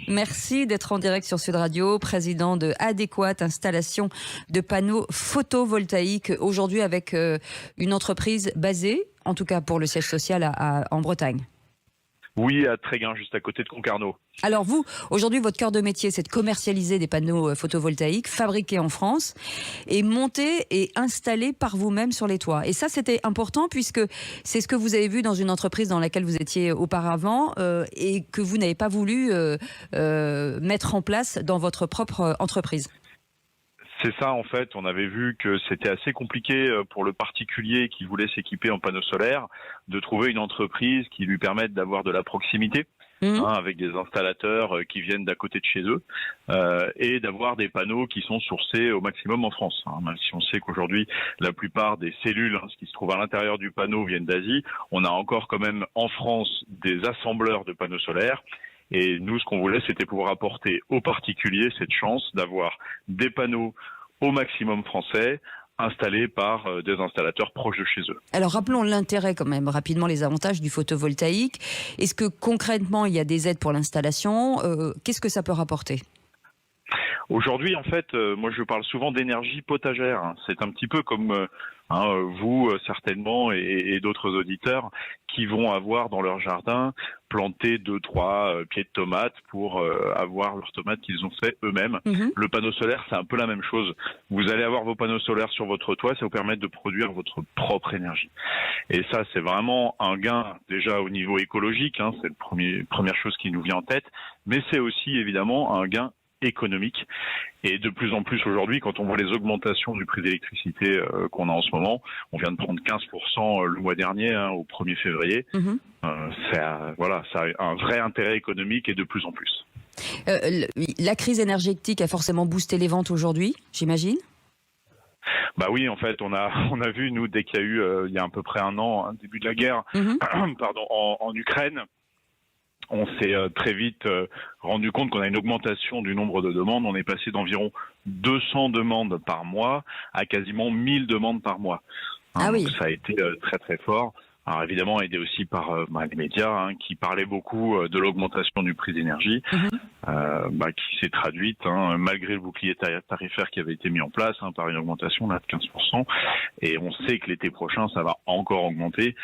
Merci d'être en direct sur Sud Radio, président de Adéquate, installation de panneaux photovoltaïques. Aujourd'hui avec une entreprise basée, en tout cas pour le siège social en Bretagne. Oui, à Tréguin, juste à côté de Concarneau. Alors vous, aujourd'hui, votre cœur de métier, c'est de commercialiser des panneaux photovoltaïques fabriqués en France et montés et installés par vous-même sur les toits. Et ça, c'était important puisque c'est ce que vous avez vu dans une entreprise dans laquelle vous étiez auparavant et que vous n'avez pas voulu mettre en place dans votre propre entreprise. C'est ça, en fait. On avait vu que c'était assez compliqué pour le particulier qui voulait s'équiper en panneaux solaires de trouver une entreprise qui lui permette d'avoir de la proximité. Avec des installateurs qui viennent d'à côté de chez eux et d'avoir des panneaux qui sont sourcés au maximum en France. Même si on sait qu'aujourd'hui, la plupart des cellules ce qui se trouve à l'intérieur du panneau viennent d'Asie, on a encore quand même en France des assembleurs de panneaux solaires. Et nous, ce qu'on voulait, c'était pouvoir apporter aux particuliers cette chance d'avoir des panneaux au maximum français, installés par des installateurs proches de chez eux. Alors rappelons l'intérêt quand même, rapidement les avantages du photovoltaïque. Est-ce que concrètement il y a des aides pour l'installation ? Qu'est-ce que ça peut rapporter ? Aujourd'hui, en fait, moi je parle souvent d'énergie potagère. C'est un petit peu comme vous certainement et d'autres auditeurs qui vont avoir dans leur jardin planté 2-3 pieds de tomates pour avoir leurs tomates qu'ils ont fait eux-mêmes. Le panneau solaire, c'est un peu la même chose. Vous allez avoir vos panneaux solaires sur votre toit, ça vous permet de produire votre propre énergie. Et ça, c'est vraiment un gain déjà au niveau écologique, c'est la première chose qui nous vient en tête, mais c'est aussi évidemment un gain économique. Et de plus en plus aujourd'hui, quand on voit les augmentations du prix d'électricité qu'on a en ce moment, on vient de prendre 15% le mois dernier, au 1er février, ça a un vrai intérêt économique et de plus en plus. La crise énergétique a forcément boosté les ventes aujourd'hui, j'imagine ? Bah oui, en fait, on a vu, nous, dès qu'il y a eu, il y a à peu près un an, début de la guerre, en Ukraine, on s'est très vite rendu compte qu'on a une augmentation du nombre de demandes. On est passé d'environ 200 demandes par mois à quasiment 1000 demandes par mois. Donc ça a été très très fort. Alors évidemment aidé aussi par les médias qui parlaient beaucoup de l'augmentation du prix d'énergie, qui s'est traduite malgré le bouclier tarifaire qui avait été mis en place par une augmentation là de 15%. Et on sait que l'été prochain ça va encore augmenter.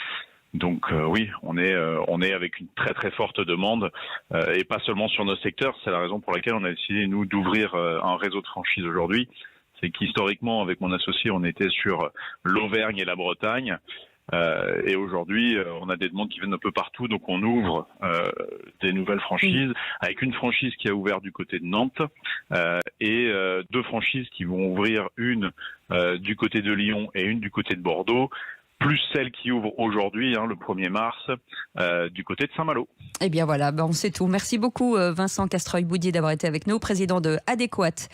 Donc oui, on est avec une très très forte demande et pas seulement sur nos secteurs. C'est la raison pour laquelle on a décidé nous d'ouvrir un réseau de franchise aujourd'hui. C'est qu'historiquement avec mon associé on était sur l'Auvergne et la Bretagne et aujourd'hui on a des demandes qui viennent un peu partout. Donc on ouvre des nouvelles franchises avec une franchise qui a ouvert du côté de Nantes et 2 franchises qui vont ouvrir, une du côté de Lyon et une du côté de Bordeaux, plus celle qui ouvre aujourd'hui, le 1er mars, du côté de Saint-Malo. Eh bien voilà, on sait tout. Merci beaucoup Vincent Castreuil-Boudier d'avoir été avec nous, président de Adéquate,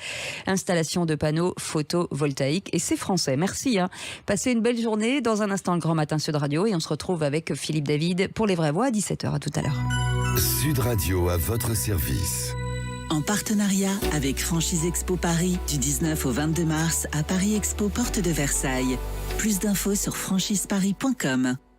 installation de panneaux photovoltaïques. Et c'est français, merci. Passez une belle journée. Dans un instant, le Grand Matin Sud Radio. Et on se retrouve avec Philippe David pour Les Vraies Voix à 17h. À tout à l'heure. Sud Radio à votre service. En partenariat avec Franchise Expo Paris du 19 au 22 mars à Paris Expo Porte de Versailles. Plus d'infos sur franchiseparis.com.